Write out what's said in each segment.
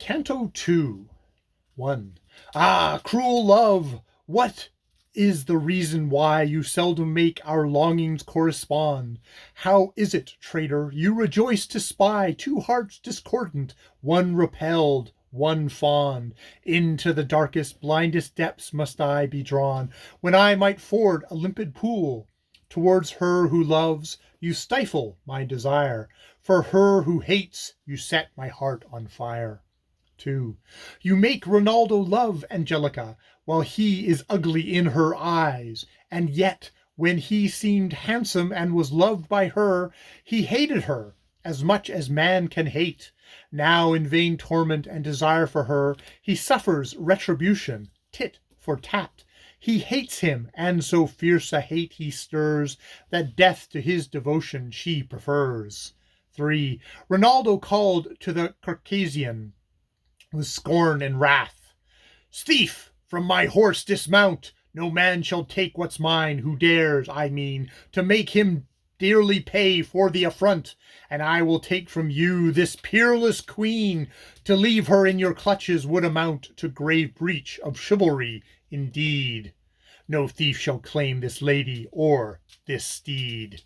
Canto 2, 1. Ah, cruel love, what is the reason why you seldom make our longings correspond? How is it, traitor, you rejoice to spy two hearts discordant, one repelled, one fond? Into the darkest, blindest depths must I be drawn, when I might ford a limpid pool. Towards her who loves, you stifle my desire. For her who hates, you set my heart on fire. 2. You make Ronaldo love Angelica, while he is ugly in her eyes, and yet when he seemed handsome and was loved by her, he hated her as much as man can hate. Now in vain torment and desire for her, he suffers retribution, tit for tat. He hates him, and so fierce a hate he stirs, that death to his devotion she prefers. 3. Ronaldo called to the Circassian with scorn and wrath, "Thief, from my horse dismount! No man shall take what's mine, who dares, I mean, to make him dearly pay for the affront, and I will take from you this peerless queen. To leave her in your clutches would amount to grave breach of chivalry indeed. No thief shall claim this lady or this steed."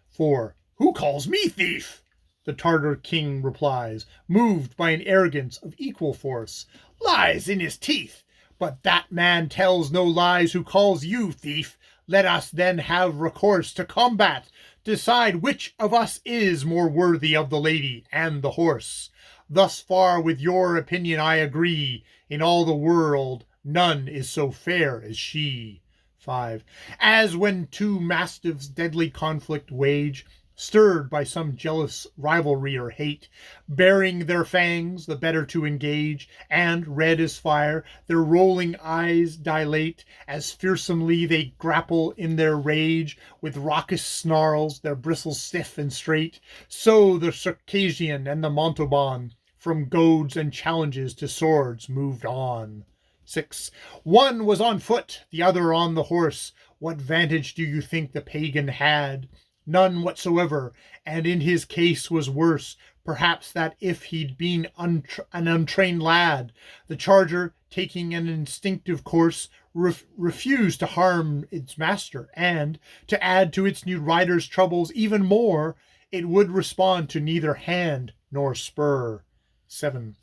4. Who calls me thief? The Tartar king replies, moved by an arrogance of equal force. Lies in his teeth, but that man tells no lies who calls you thief. Let us then have recourse to combat, decide which of us is more worthy of the lady and the horse. Thus far with your opinion I agree, in all the world none is so fair as she. 5. As when two mastiffs deadly conflict wage, stirred by some jealous rivalry or hate, baring their fangs the better to engage, and, red as fire, their rolling eyes dilate, as fearsomely they grapple in their rage, with raucous snarls, their bristles stiff and straight, so the Circassian and the Montauban, from goads and challenges to swords, moved on. 6. One was on foot, the other on the horse. What vantage do you think the pagan had? None whatsoever, and in his case was worse, perhaps, that if he'd been an untrained lad. The charger, taking an instinctive course, refused to harm its master, and, to add to its new rider's troubles even more, it would respond to neither hand nor spur. 7.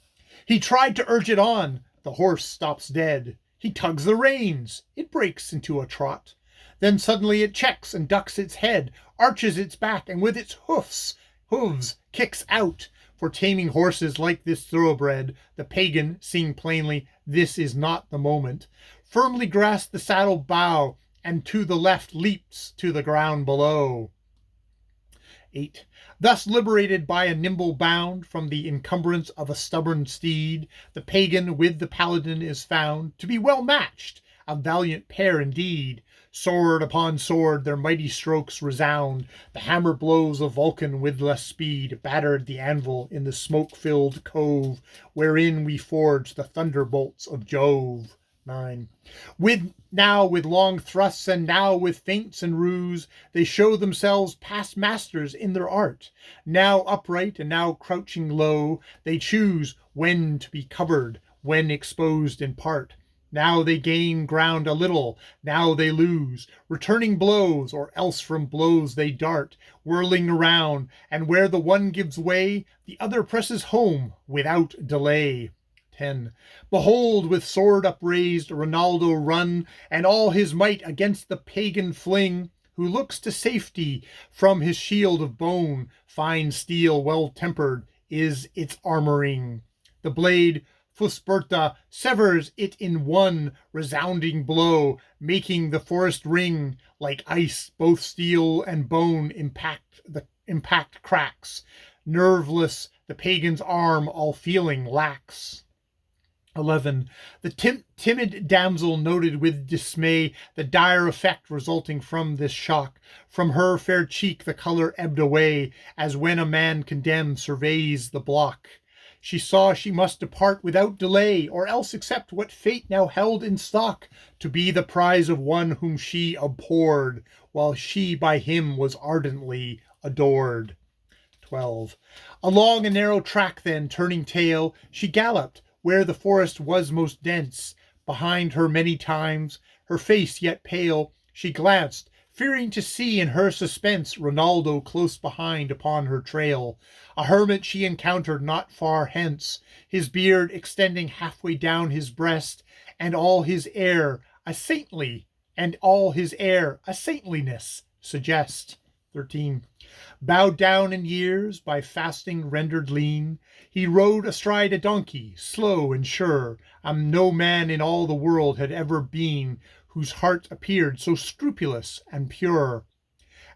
He tried to urge it on. The horse stops dead. He tugs the reins. It breaks into a trot. Then suddenly it checks and ducks its head, arches its back, and with its hooves kicks out. For taming horses like this thoroughbred, the pagan, seeing plainly this is not the moment, firmly grasps the saddle bow, and to the left leaps to the ground below. 8. Thus liberated by a nimble bound from the encumbrance of a stubborn steed, the pagan with the paladin is found to be well matched, a valiant pair indeed. Sword upon sword their mighty strokes resound. The hammer blows of Vulcan with less speed battered the anvil in the smoke-filled cove, wherein we forge the thunderbolts of Jove. 9. Now with long thrusts, and now with feints and ruse, they show themselves past masters in their art. Now upright and now crouching low, they choose when to be covered, when exposed in part. Now they gain ground a little, now they lose, returning blows, or else from blows they dart, whirling around, and where the one gives way, the other presses home without delay. 10. Behold, with sword upraised, Ronaldo run, and all his might against the pagan fling, who looks to safety from his shield of bone. Fine steel, well tempered, is its armoring. The blade, Fusberta, severs it in one resounding blow, making the forest ring. Like ice, both steel and bone impact cracks. Nerveless, the pagan's arm all feeling lacks. 11. The timid damsel noted with dismay the dire effect resulting from this shock. From her fair cheek the color ebbed away, as when a man condemned surveys the block. She saw she must depart without delay, or else accept what fate now held in stock, to be the prize of one whom she abhorred, while she by him was ardently adored. 12. Along a narrow track then, turning tail, she galloped where the forest was most dense. Behind her many times, her face yet pale, she glanced, fearing to see in her suspense Rinaldo close behind upon her trail. A hermit she encountered not far hence, his beard extending halfway down his breast, and all his air a saintliness suggest. 13. Bowed down in years, by fasting rendered lean, he rode astride a donkey, slow and sure. No man in all the world had ever been whose heart appeared so scrupulous and pure.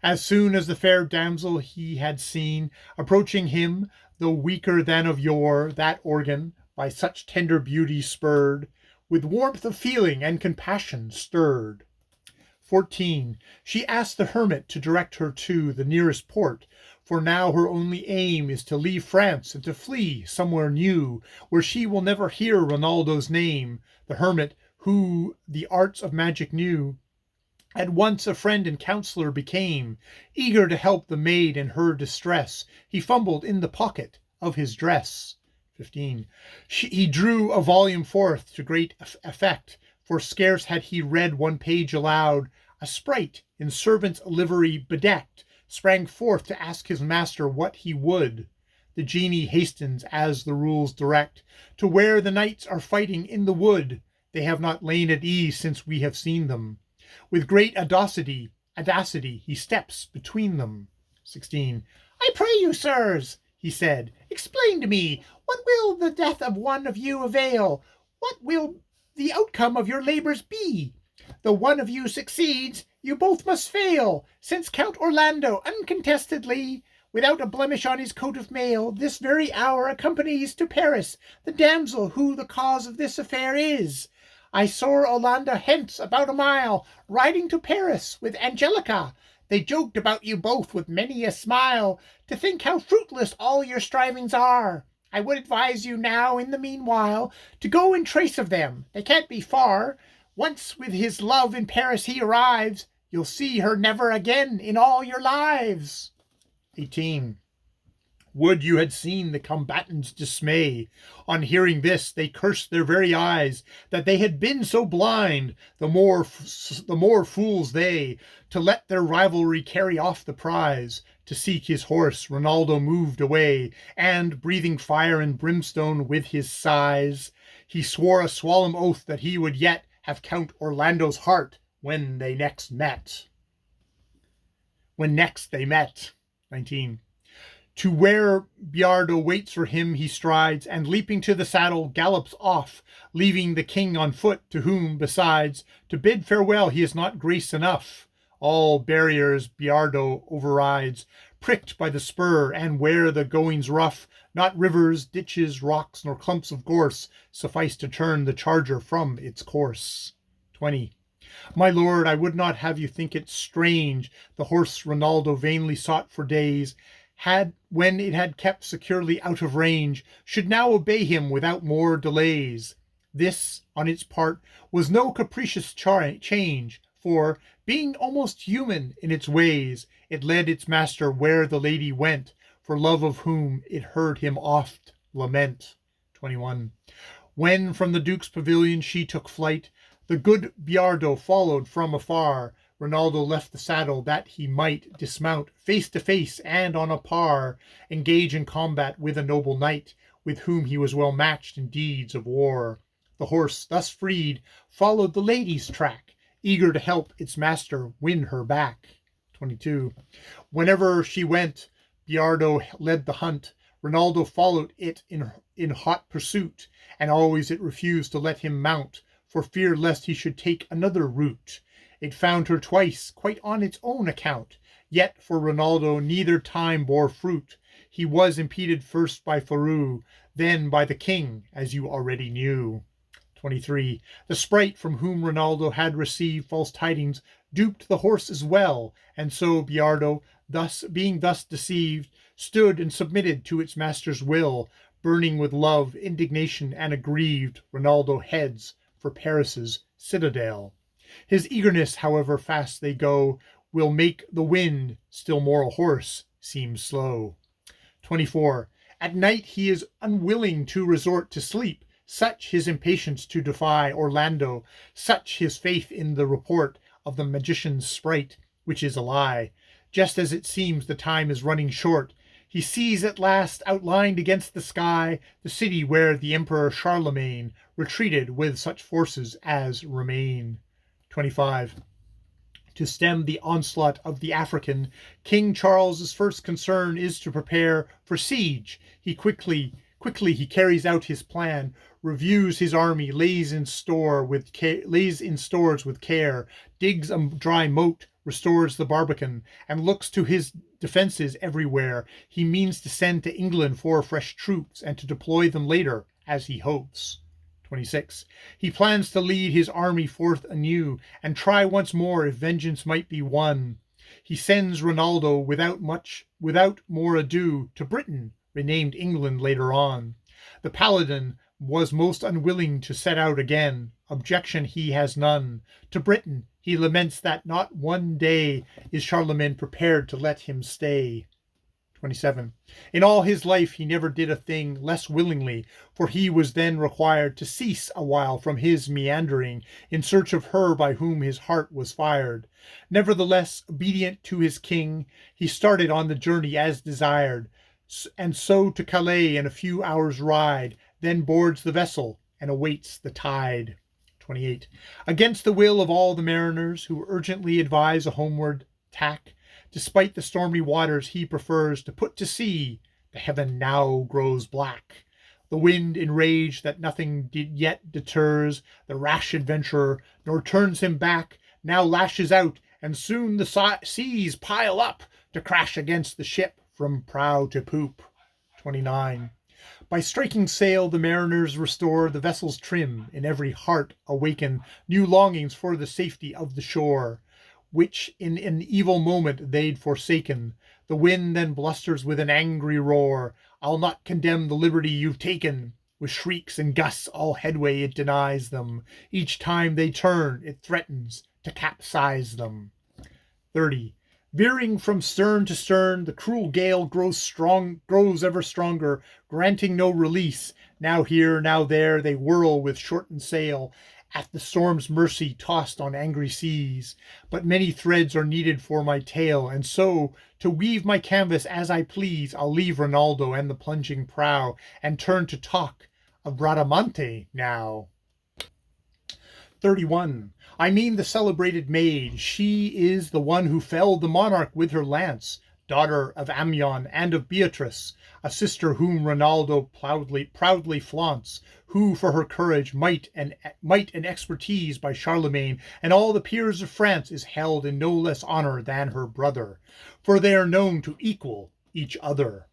As soon as the fair damsel he had seen approaching him, though weaker than of yore, that organ, by such tender beauty spurred, with warmth of feeling and compassion stirred. 14. She asked the hermit to direct her to the nearest port, for now her only aim is to leave France and to flee somewhere new, where she will never hear Rinaldo's name. The hermit, who the arts of magic knew, at once a friend and counselor became. Eager to help the maid in her distress, he fumbled in the pocket of his dress. 15. He drew a volume forth to great effect, for scarce had he read one page aloud, a sprite in servant's livery bedecked sprang forth to ask his master what he would. The genie hastens, as the rules direct, to where the knights are fighting in the wood. They have not lain at ease since we have seen them. With great audacity he steps between them. 16. I pray you, sirs, he said, explain to me, what will the death of one of you avail? What will the outcome of your labors be? Though one of you succeeds, you both must fail, since Count Orlando uncontestedly, without a blemish on his coat of mail, this very hour accompanies to Paris the damsel who the cause of this affair is. I saw Orlando hence about a mile, riding to Paris with Angelica. They joked about you both with many a smile, to think how fruitless all your strivings are. I would advise you now, in the meanwhile, to go in trace of them. They can't be far. Once with his love in Paris he arrives, you'll see her never again in all your lives. 18. Would you had seen the combatants' dismay. On hearing this, they cursed their very eyes, that they had been so blind. The more fools they, to let their rivalry carry off the prize. To seek his horse, Rinaldo moved away, and, breathing fire and brimstone with his sighs, he swore a solemn oath that he would yet have Count Orlando's heart when next they met. 19. To where Biardo waits for him he strides, and leaping to the saddle gallops off, leaving the king on foot, to whom, besides, to bid farewell he has not grace enough. All barriers Biardo overrides, pricked by the spur, and where the going's rough, not rivers, ditches, rocks, nor clumps of gorse suffice to turn the charger from its course. 20. My lord, I would not have you think it strange, the horse Rinaldo vainly sought for days, when it had kept securely out of range, should now obey him without more delays. This, on its part, was no capricious change, for, being almost human in its ways, it led its master where the lady went, for love of whom it heard him oft lament. 21. When from the duke's pavilion she took flight, the good Biardo followed from afar. Rinaldo left the saddle that he might dismount, face to face and on a par, engage in combat with a noble knight, with whom he was well matched in deeds of war. The horse, thus freed, followed the lady's track, eager to help its master win her back. 22. Whenever she went, Biardo led the hunt. Rinaldo followed it in hot pursuit, and always it refused to let him mount, for fear lest he should take another route. It found her twice, quite on its own account, yet for Rinaldo neither time bore fruit. He was impeded first by Faru, then by the king, as you already knew. 23. The sprite from whom Rinaldo had received false tidings duped the horse as well, and so Biardo, being thus deceived, stood and submitted to its master's will, burning with love, indignation, and aggrieved. Rinaldo heads for Paris's citadel. His eagerness, however fast they go, will make the wind, still more a horse, seem slow. 24. At night he is unwilling to resort to sleep, such his impatience to defy Orlando, such his faith in the report of the magician's sprite, which is a lie. Just as it seems the time is running short, he sees at last outlined against the sky the city where the Emperor Charlemagne retreated with such forces as remain. 25. To stem the onslaught of the African, King Charles's first concern is to prepare for siege. He quickly he carries out his plan, reviews his army, lays in stores with care, digs a dry moat, restores the Barbican, and looks to his defenses everywhere. He means to send to England for fresh troops and to deploy them later, as he hopes. 26. He plans to lead his army forth anew and try once more if vengeance might be won. He sends Ronaldo without more ado to Britain, renamed England later on. The paladin was most unwilling to set out again. Objection he has none. To Britain he laments that not one day is Charlemagne prepared to let him stay. 27. In all his life he never did a thing less willingly, for he was then required to cease a while from his meandering in search of her by whom his heart was fired. Nevertheless, obedient to his king, he started on the journey as desired, and so to Calais in a few hours' ride, then boards the vessel and awaits the tide. 28. Against the will of all the mariners who urgently advise a homeward tack, despite the stormy waters he prefers to put to sea. The heaven now grows black. The wind enraged that nothing yet deters the rash adventurer, nor turns him back, now lashes out, and soon the seas pile up to crash against the ship from prow to poop. 29. By striking sail the mariners restore the vessel's trim, in every heart awaken new longings for the safety of the shore, which in an evil moment they'd forsaken. The wind then blusters with an angry roar. I'll not condemn the liberty you've taken. With shrieks and gusts all headway it denies them. Each time they turn, it threatens to capsize them. 30. Veering from stern to stern, the cruel gale grows ever stronger, granting no release. Now here, now there, they whirl with shortened sail, at the storm's mercy tossed on angry seas. But many threads are needed for my tale, and so, to weave my canvas as I please, I'll leave Ronaldo and the plunging prow, and turn to talk of Bradamante now. 31. I mean the celebrated maid. She is the one who felled the monarch with her lance, daughter of Amyon and of Beatrice, a sister whom Ronaldo proudly flaunts, who for her courage, might and expertise by Charlemagne and all the peers of France is held in no less honor than her brother, for they are known to equal each other.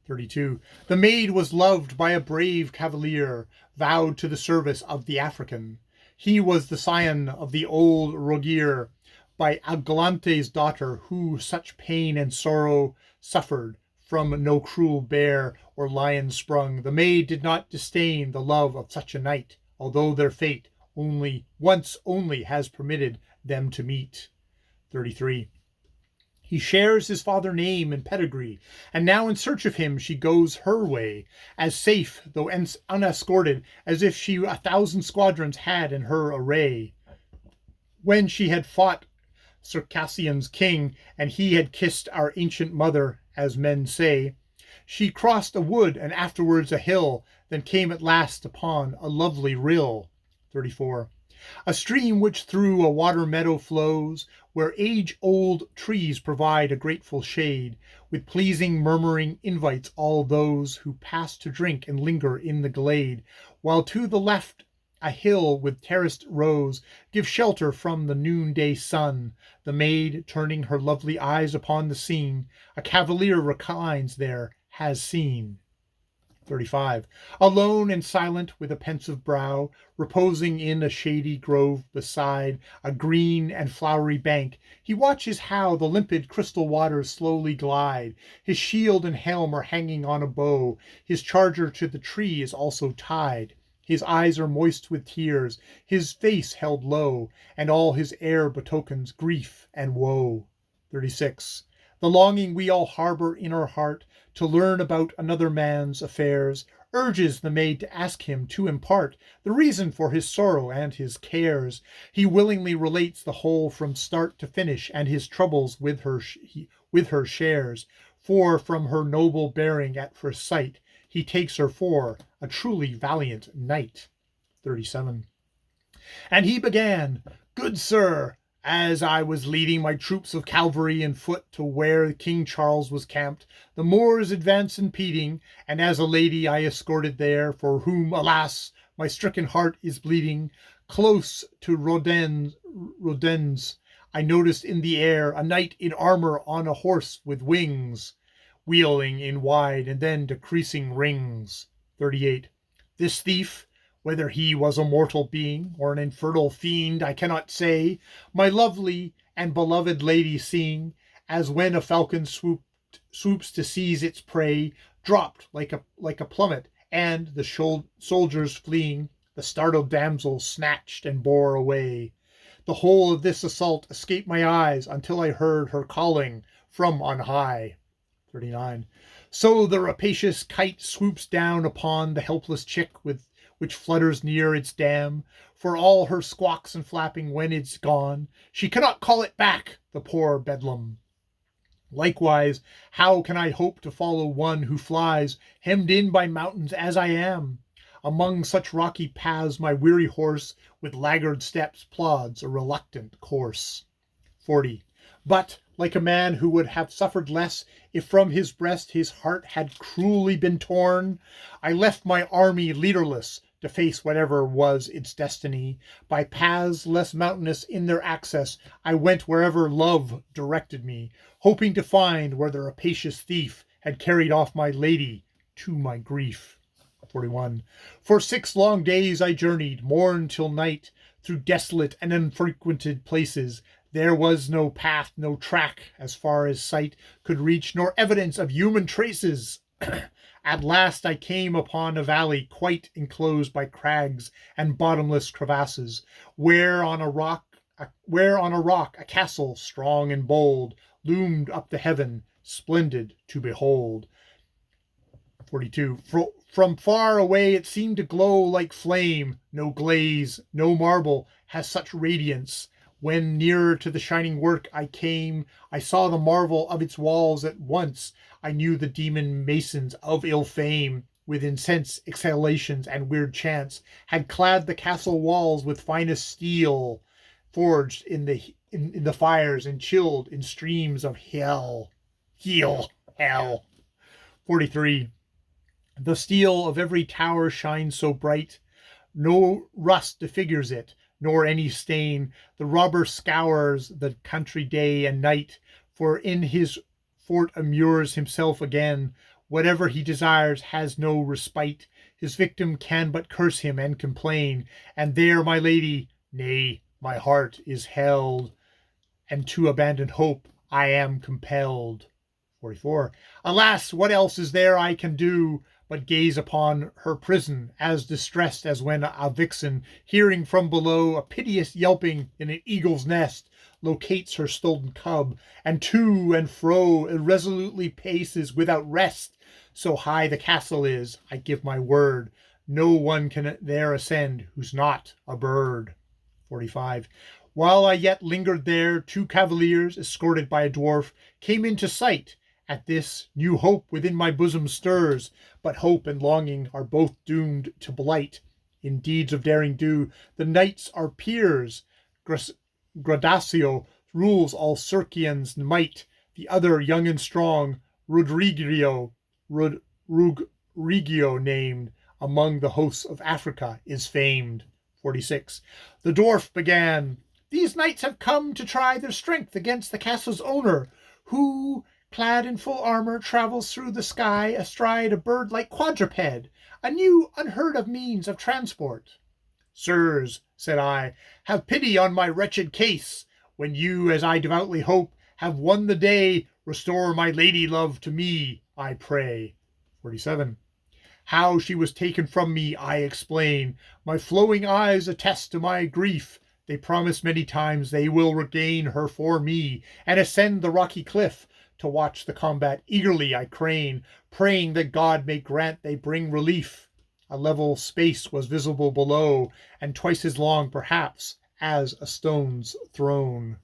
32. The maid was loved by a brave cavalier, vowed to the service of the African. He was the scion of the old Rogier, by Agalante's daughter, who such pain and sorrow suffered from no cruel bear or lion sprung. The maid did not disdain the love of such a knight, although their fate once only has permitted them to meet. 33. He shares his father's name and pedigree, and now in search of him she goes her way, as safe, though unescorted, as if she 1,000 squadrons had in her array. When she had fought Circassian's king, and he had kissed our ancient mother, as men say, she crossed a wood and afterwards a hill, then came at last upon a lovely rill. 34. A stream which through a water meadow flows, where age-old trees provide a grateful shade, with pleasing murmuring invites all those who pass to drink and linger in the glade, while to the left a hill with terraced rows gives shelter from the noonday sun. The maid, turning her lovely eyes upon the scene, a cavalier reclines there, has seen. 35. Alone and silent, with a pensive brow, reposing in a shady grove beside a green and flowery bank, he watches how the limpid crystal waters slowly glide. His shield and helm are hanging on a bow. His charger to the tree is also tied. His eyes are moist with tears, his face held low, and all his air betokens grief and woe. 36. The longing we all harbor in our heart to learn about another man's affairs urges the maid to ask him to impart the reason for his sorrow and his cares. He willingly relates the whole from start to finish, and his troubles with her shares. For from her noble bearing at first sight, he takes her for a truly valiant knight. 37. And he began, "Good sir, as I was leading my troops of cavalry and foot to where King Charles was camped, the Moors advanced impeding, and as a lady I escorted there, for whom, alas, my stricken heart is bleeding, close to Rodens, I noticed in the air a knight in armor on a horse with wings, wheeling in wide and then decreasing rings." 38. This thief, whether he was a mortal being or an infernal fiend, I cannot say, my lovely and beloved lady seeing, as when a falcon swoops to seize its prey, dropped like a plummet, and the soldiers fleeing, the startled damsel snatched and bore away. The whole of this assault escaped my eyes until I heard her calling from on high. 39. So the rapacious kite swoops down upon the helpless chick which flutters near its dam. For all her squawks and flapping, when it's gone, she cannot call it back, the poor bedlam. Likewise, how can I hope to follow one who flies, hemmed in by mountains as I am? Among such rocky paths my weary horse with laggard steps plods a reluctant course. 40. But, like a man who would have suffered less if from his breast his heart had cruelly been torn, I left my army leaderless to face whatever was its destiny. By paths less mountainous in their access, I went wherever love directed me, hoping to find where the rapacious thief had carried off my lady, to my grief. 41. For 6 long days I journeyed, morn till night, through desolate and unfrequented places. There was no path, no track, as far as sight could reach, nor evidence of human traces. At last I came upon a valley quite enclosed by crags and bottomless crevasses, where on a rock a castle strong and bold loomed up to heaven, splendid to behold. 42. From far away it seemed to glow like flame. No glaze, no marble has such radiance. When nearer to the shining work I came, I saw the marvel of its walls at once. I knew the demon masons of ill fame, with incense exhalations and weird chants, had clad the castle walls with finest steel, forged in the fires and chilled in streams of hell. 43. The steel of every tower shines so bright, no rust defigures it, nor any stain. The robber scours the country day and night, for in his fort immures himself again. Whatever he desires has no respite. His victim can but curse him and complain, and there my lady, nay, my heart is held, and to abandon hope I am compelled. 44. Alas, what else is there I can do but gaze upon her prison, as distressed as when a vixen, hearing from below a piteous yelping in an eagle's nest, locates her stolen cub, and to and fro irresolutely paces without rest. So high the castle is, I give my word, no one can there ascend who's not a bird. 45. While I yet lingered there, 2 cavaliers, escorted by a dwarf, came into sight. At this, new hope within my bosom stirs, but hope and longing are both doomed to blight. In deeds of daring do, the knights are peers. Gradacio rules all Circean's might. The other, young and strong, Rudrigio named, among the hosts of Africa is famed. 46. The dwarf began, "These knights have come to try their strength against the castle's owner, who, clad in full armor, travels through the sky astride a bird-like quadruped, a new unheard of means of transport." "Sirs," said I, "have pity on my wretched case. When you, as I devoutly hope, have won the day, restore my lady love to me, I pray." 47. How she was taken from me I explain. My flowing eyes attest to my grief. They promise many times they will regain her for me, and ascend the rocky cliff to watch the combat. Eagerly I crane, praying that God may grant they bring relief. A level space was visible below, and twice as long, perhaps, as a stone's throw.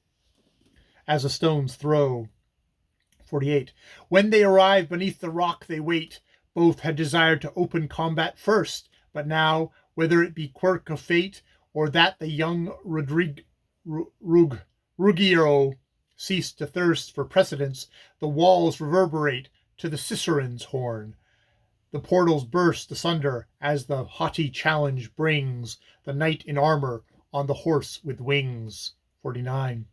48. When they arrive beneath the rock they wait. Both had desired to open combat first, but now, whether it be quirk of fate, or that the young Ruggiero ceased to thirst for precedence, the walls reverberate to the Cicerone's horn. The portals burst asunder as the haughty challenge brings the knight in armor on the horse with wings. 49.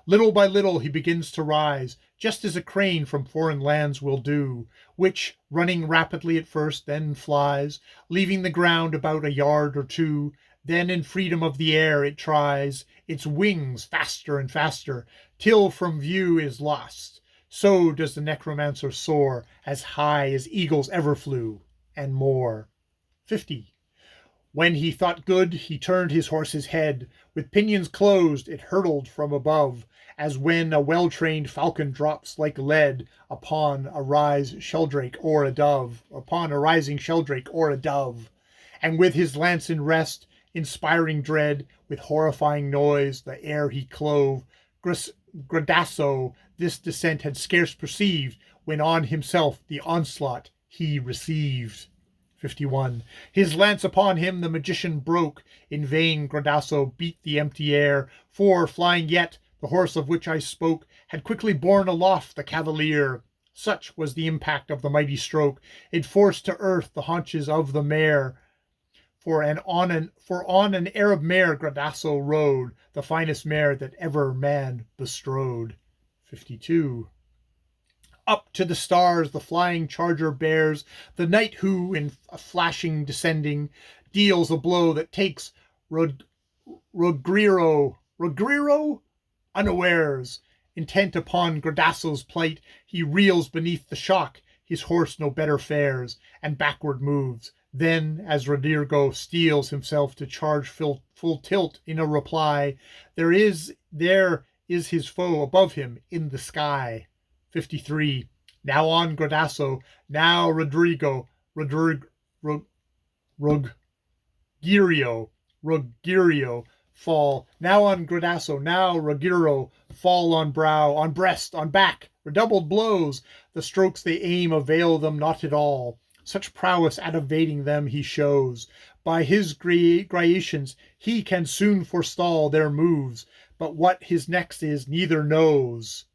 Little by little he begins to rise, just as a crane from foreign lands will do, which, running rapidly at first, then flies, leaving the ground about a yard or two. Then in freedom of the air it tries its wings faster and faster, till from view is lost. So does the necromancer soar, as high as eagles ever flew, and more. 50. When he thought good, he turned his horse's head. With pinions closed, it hurtled from above, as when a well-trained falcon drops like lead upon a rising sheldrake or a dove. And with his lance in rest, inspiring dread, with horrifying noise, the air he clove. Gradasso this descent had scarce perceived, when on himself the onslaught he received. 51. His lance upon him the magician broke. In vain Gradasso beat the empty air, for, flying yet, the horse of which I spoke had quickly borne aloft the cavalier. Such was the impact of the mighty stroke, it forced to earth the haunches of the mare. For on an Arab mare Gradasso rode, the finest mare that ever man bestrode. 52. Up to the stars the flying charger bears the knight who, in a flashing descending, deals a blow that takes Ruggiero unawares. Intent upon Gradasso's plight, he reels beneath the shock. His horse no better fares, and backward moves. Then, as Rodrigo steels himself to charge full tilt in a reply, there is his foe above him in the sky. 53. Now on Gradasso, now Ruggiero fall. Now on Gradasso, now Ruggiero fall on brow, on breast, on back, redoubled blows. The strokes they aim avail them not at all. Such prowess at evading them he shows. By his gradations he can soon forestall their moves, but what his next is neither knows.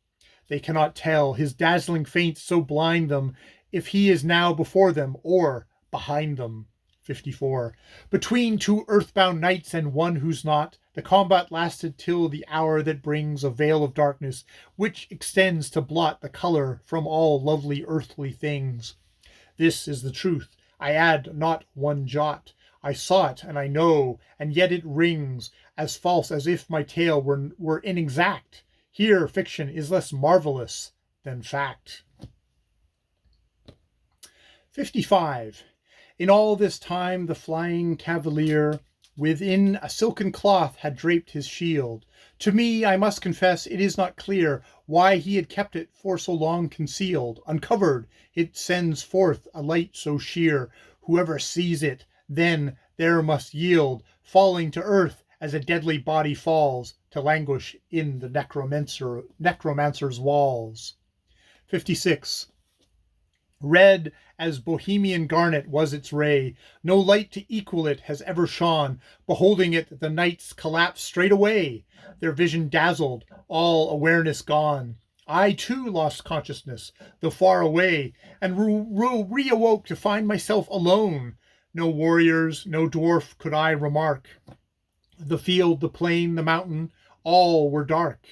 They cannot tell, his dazzling feints so blind them, if he is now before them or behind them. 54. Between two earthbound knights and one who's not, the combat lasted till the hour that brings a veil of darkness, which extends to blot the color from all lovely earthly things. This is the truth, I add not one jot. I saw it, and I know, and yet it rings as false as if my tale were inexact. Here fiction is less marvelous than fact. 55. In all this time the flying cavalier within a silken cloth had draped his shield. To me, I must confess, it is not clear why he had kept it for so long concealed. Uncovered, it sends forth a light so sheer, whoever sees it then there must yield, falling to earth as a deadly body falls, to languish in the necromancer's walls. 56. Red as Bohemian garnet was its ray, no light to equal it has ever shone. Beholding it, the knights collapsed straightway, their vision dazzled, all awareness gone. I too lost consciousness, though far away, and reawoke to find myself alone. No warriors, no dwarf could I remark. The field, the plain, the mountain, all were dark.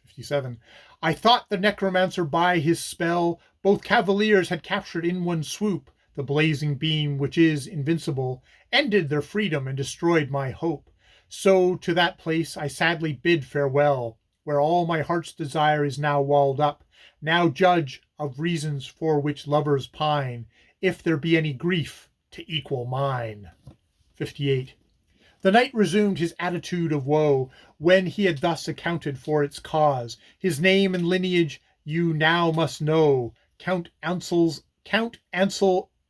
57. I thought the necromancer by his spell both cavaliers had captured in one swoop. The blazing beam, which is invincible, ended their freedom and destroyed my hope. So to that place I sadly bid farewell, where all my heart's desire is now walled up. Now judge of reasons for which lovers pine, if there be any grief to equal mine. 58. The knight resumed his attitude of woe, when he had thus accounted for its cause. His name and lineage You now must know Count Ansel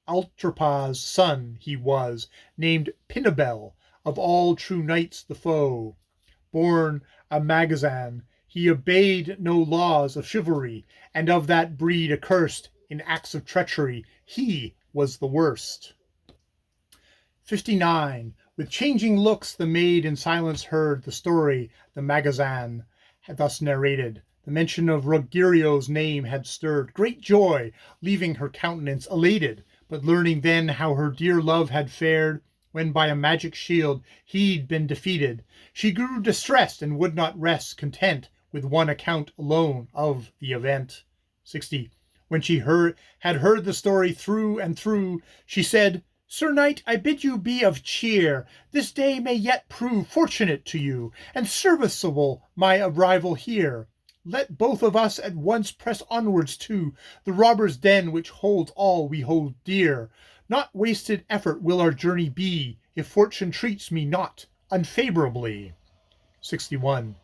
Altrapa's son he was, named Pinabel, of all true knights the foe. Born a Magazan, he obeyed no laws of chivalry, and of that breed accursed in acts of treachery, he was the worst. 59. With changing looks the maid in silence heard the story the Magazan had thus narrated. The mention of Ruggerio's name had stirred great joy, leaving her countenance elated. But learning then how her dear love had fared, when by a magic shield he'd been defeated, she grew distressed and would not rest content with one account alone of the event. 60. When she had heard the story through and through, she said, Sir Knight, I bid you be of cheer. This day may yet prove fortunate to you, and serviceable my arrival here. Let both of us at once press onwards to the robber's den which holds all we hold dear. Not wasted effort will our journey be, if fortune treats me not unfavorably. 61.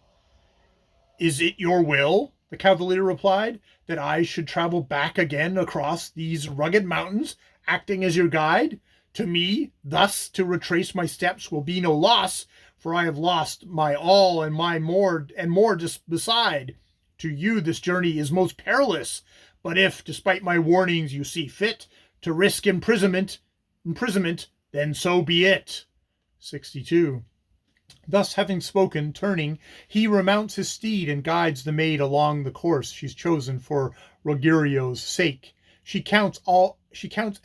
Is it your will, the cavalier replied, that I should travel back again across these rugged mountains, acting as your guide? To me, thus to retrace my steps will be no loss, for I have lost my all and more beside. To you this journey is most perilous, but if, despite my warnings, you see fit to risk imprisonment, then so be it. 62. Thus having spoken, turning, he remounts his steed and guides the maid along the course she's chosen for Ruggerio's sake. She counts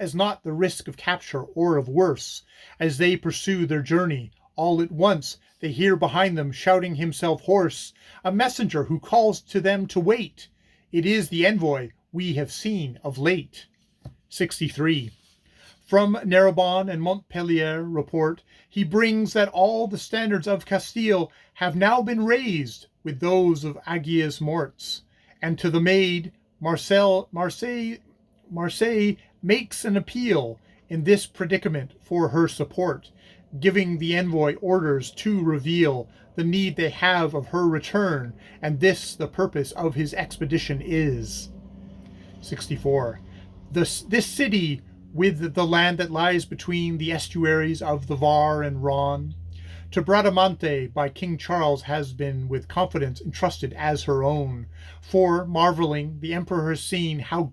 as not the risk of capture or of worse. As they pursue their journey, all at once they hear behind them, shouting himself hoarse, a messenger who calls to them to wait. It is the envoy we have seen of late. 63. From Narbonne and Montpellier report, he brings that all the standards of Castile have now been raised with those of Agios Morts, and to the maid Marseille makes an appeal in this predicament for her support, giving the envoy orders to reveal the need they have of her return, and this the purpose of his expedition is. 64. This city, with the land that lies between the estuaries of the Var and Rhone, to Bradamante by King Charles has been with confidence entrusted as her own. For, marveling, the emperor has seen how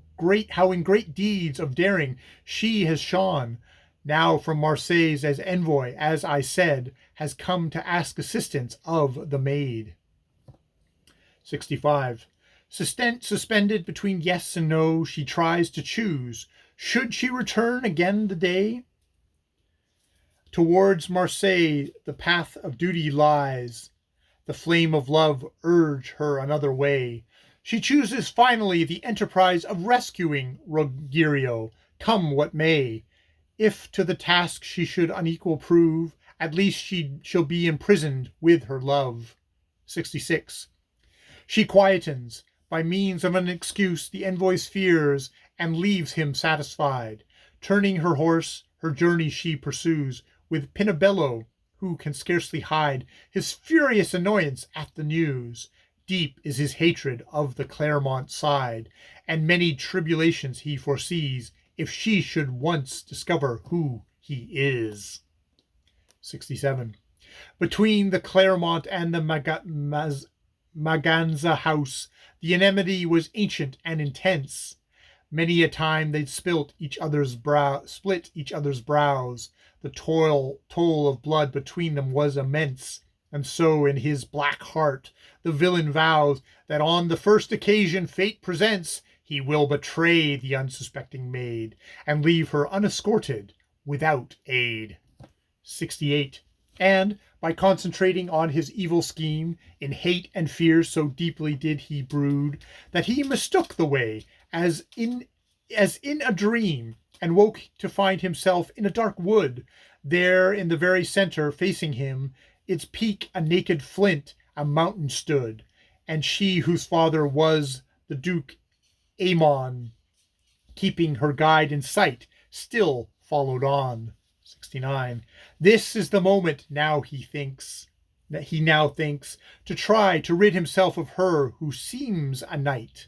in great deeds of daring she has shone. Now from Marseilles as envoy, as I said, has come to ask assistance of the maid. 65. Suspended between yes and no, she tries to choose. Should she return again the day? Towards Marseille the path of duty lies. The flame of love urge her another way. She chooses finally the enterprise of rescuing Ruggerio, come what may. If to the task she should unequal prove, at least she'll be imprisoned with her love. 66. She quietens, by means of an excuse, the envoy's fears, and leaves him satisfied. Turning her horse, her journey she pursues, with Pinabello, who can scarcely hide his furious annoyance at the news. Deep is his hatred of the Clermont side, and many tribulations he foresees if she should once discover who he is. 67. Between the Clermont and the Maganza house, the enmity was ancient and intense. Many a time they'd split each other's brows. The toll of blood between them was immense. And so in his black heart the villain vows that on the first occasion fate presents, he will betray the unsuspecting maid, and leave her unescorted without aid. 68. And, by concentrating on his evil scheme, in hate and fear so deeply did he brood, that he mistook the way as in a dream, and woke to find himself in a dark wood. There, in the very center, facing him, its peak a naked flint, a mountain stood, and she whose father was the Duke Aemon, keeping her guide in sight, still followed on. 69. This is the moment now he now thinks, to try to rid himself of her who seems a knight.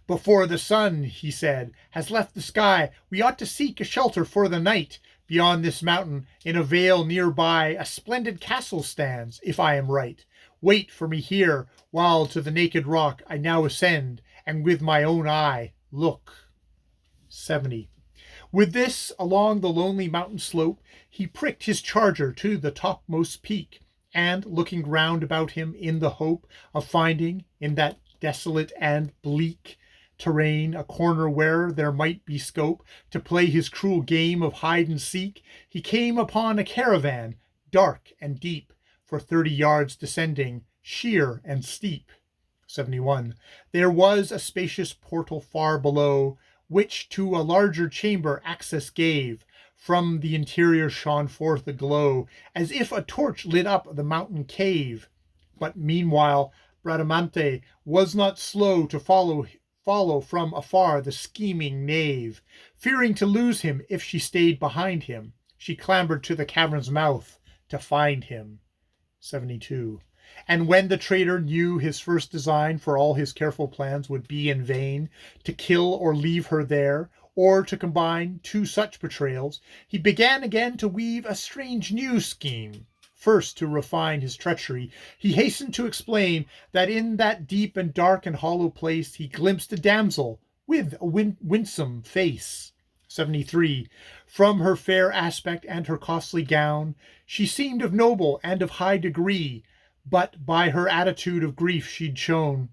Before the sun, he said, has left the sky, we ought to seek a shelter for the night. Beyond this mountain, in a vale near by, a splendid castle stands, if I am right. Wait for me here, while to the naked rock I now ascend, and with my own eye look. 70. With this, along the lonely mountain slope, he pricked his charger to the topmost peak, and, looking round about him in the hope of finding, in that desolate and bleak terrain, a corner where there might be scope to play his cruel game of hide and seek, he came upon a caravan, dark and deep, for 30 yards descending, sheer and steep. 71. There was a spacious portal far below, which to a larger chamber access gave. From the interior shone forth a glow, as if a torch lit up the mountain cave. But meanwhile Bradamante was not slow to follow from afar the scheming knave. Fearing to lose him if she stayed behind him, she clambered to the cavern's mouth to find him. 72. And when the traitor knew his first design for all his careful plans would be in vain, to kill or leave her there, or to combine two such betrayals, he began again to weave a strange new scheme. First, to refine his treachery, he hastened to explain that in that deep and dark and hollow place he glimpsed a damsel with a winsome face. 73. From her fair aspect and her costly gown, she seemed of noble and of high degree, but by her attitude of grief she'd shown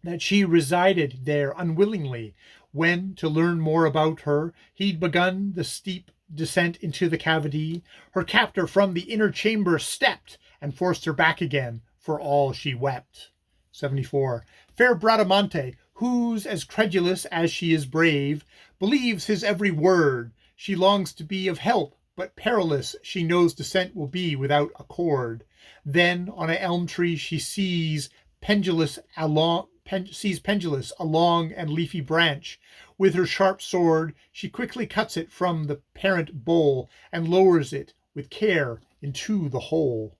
that she resided there unwillingly. When, to learn more about her, he'd begun the steep descent into the cavity, her captor from the inner chamber stepped and forced her back again, for all she wept. 74. Fair Bradamante, who's as credulous as she is brave, believes his every word. She longs to be of help, but perilous she knows descent will be without a cord. Then on an elm tree she sees pendulous a long and leafy branch. With her sharp sword she quickly cuts it from the parent bole and lowers it with care into the hole.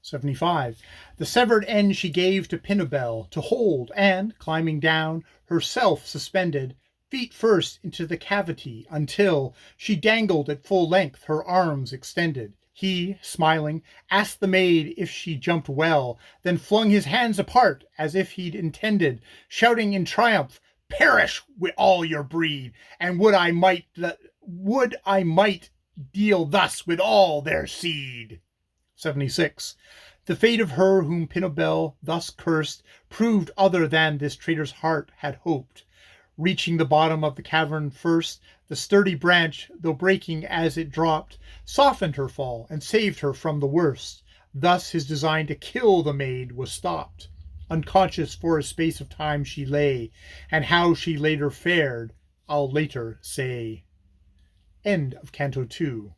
75. The severed end she gave to Pinabel to hold, and, climbing down, herself suspended, feet first into the cavity, until she dangled at full length, her arms extended. He, smiling, asked the maid if she jumped well, then flung his hands apart as if he'd intended, shouting in triumph, "Perish with all your breed, and would I might deal thus with all their seed." 76. The fate of her whom Pinabel thus cursed proved other than this traitor's heart had hoped. Reaching the bottom of the cavern first, the sturdy branch, though breaking as it dropped, softened her fall and saved her from the worst. Thus his design to kill the maid was stopped. Unconscious for a space of time she lay, and how she later fared, I'll later say. End of Canto 2.